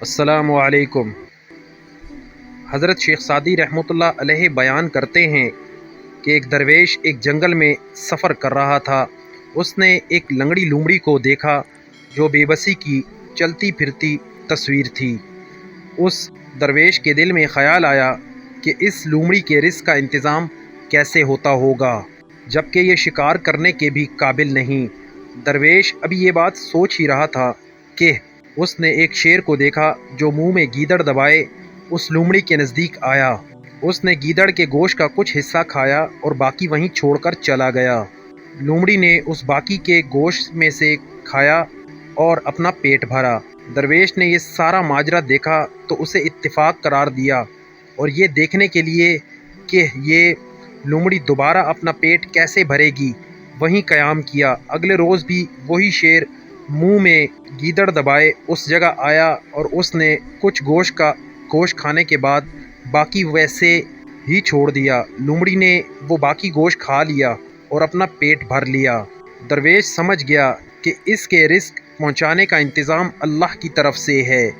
السلام علیکم۔ حضرت شیخ سعدی رحمۃ اللہ علیہ بیان کرتے ہیں کہ ایک درویش ایک جنگل میں سفر کر رہا تھا۔ اس نے ایک لنگڑی لومڑی کو دیکھا جو بے بسی کی چلتی پھرتی تصویر تھی۔ اس درویش کے دل میں خیال آیا کہ اس لومڑی کے رزق کا انتظام کیسے ہوتا ہوگا، جبکہ یہ شکار کرنے کے بھی قابل نہیں۔ درویش ابھی یہ بات سوچ ہی رہا تھا کہ اس نے ایک شیر کو دیکھا جو منہ میں گیدڑ دبائے اس لومڑی کے نزدیک آیا۔ اس نے گیدڑ کے گوشت کا کچھ حصہ کھایا اور باقی وہیں چھوڑ کر چلا گیا۔ لومڑی نے اس باقی کے گوشت میں سے کھایا اور اپنا پیٹ بھرا۔ درویش نے یہ سارا ماجرا دیکھا تو اسے اتفاق قرار دیا اور یہ دیکھنے کے لیے کہ یہ لومڑی دوبارہ اپنا پیٹ کیسے بھرے گی وہیں قیام کیا۔ اگلے روز بھی وہی شیر منہ میں گیدڑ دبائے اس جگہ آیا اور اس نے کچھ گوشت کھانے کے بعد باقی ویسے ہی چھوڑ دیا۔ لومڑی نے وہ باقی گوشت کھا لیا اور اپنا پیٹ بھر لیا۔ درویش سمجھ گیا کہ اس کے رزق پہنچانے کا انتظام اللہ کی طرف سے ہے۔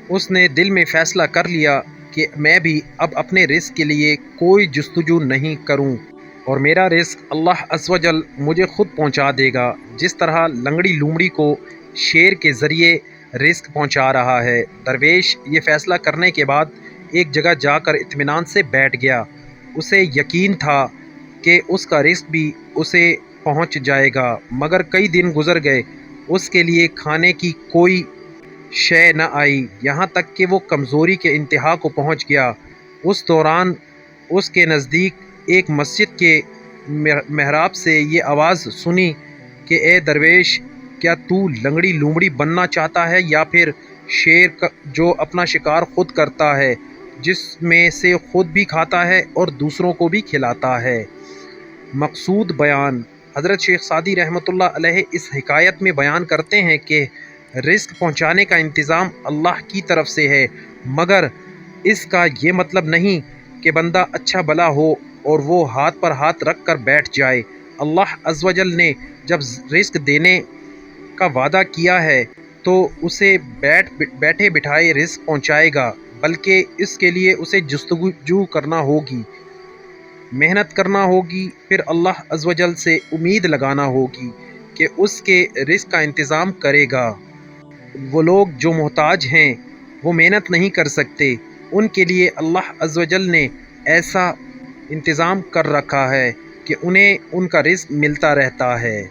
اس نے دل میں فیصلہ کر لیا کہ میں بھی اب اپنے رزق کے لیے کوئی جستجو نہیں کروں اور میرا رزق اللہ عز و جل مجھے خود پہنچا دے گا، جس طرح لنگڑی لومڑی کو شیر کے ذریعے رزق پہنچا رہا ہے۔ درویش یہ فیصلہ کرنے کے بعد ایک جگہ جا کر اطمینان سے بیٹھ گیا۔ اسے یقین تھا کہ اس کا رزق بھی اسے پہنچ جائے گا، مگر کئی دن گزر گئے، اس کے لیے کھانے کی کوئی شے نہ آئی، یہاں تک کہ وہ کمزوری کے انتہا کو پہنچ گیا۔ اس دوران اس کے نزدیک ایک مسجد کے محراب سے یہ آواز سنی کہ اے درویش، کیا تو لنگڑی لومڑی بننا چاہتا ہے یا پھر شیر جو اپنا شکار خود کرتا ہے، جس میں سے خود بھی کھاتا ہے اور دوسروں کو بھی کھلاتا ہے؟ مقصود بیان۔ حضرت شیخ سعدی رحمۃ اللہ علیہ اس حکایت میں بیان کرتے ہیں کہ رزق پہنچانے کا انتظام اللہ کی طرف سے ہے، مگر اس کا یہ مطلب نہیں کہ بندہ اچھا بھلا ہو اور وہ ہاتھ پر ہاتھ رکھ کر بیٹھ جائے۔ اللہ عز و جل نے جب رزق دینے کا وعدہ کیا ہے تو اسے بیٹھے بٹھائے رزق پہنچائے گا، بلکہ اس کے لیے اسے جستجو کرنا ہوگی، محنت کرنا ہوگی، پھر اللہ عز و جل سے امید لگانا ہوگی کہ اس کے رزق کا انتظام کرے گا۔ وہ لوگ جو محتاج ہیں، وہ محنت نہیں کر سکتے، ان کے لیے اللہ عز و جل نے ایسا انتظام کر رکھا ہے کہ انہیں ان کا رزق ملتا رہتا ہے۔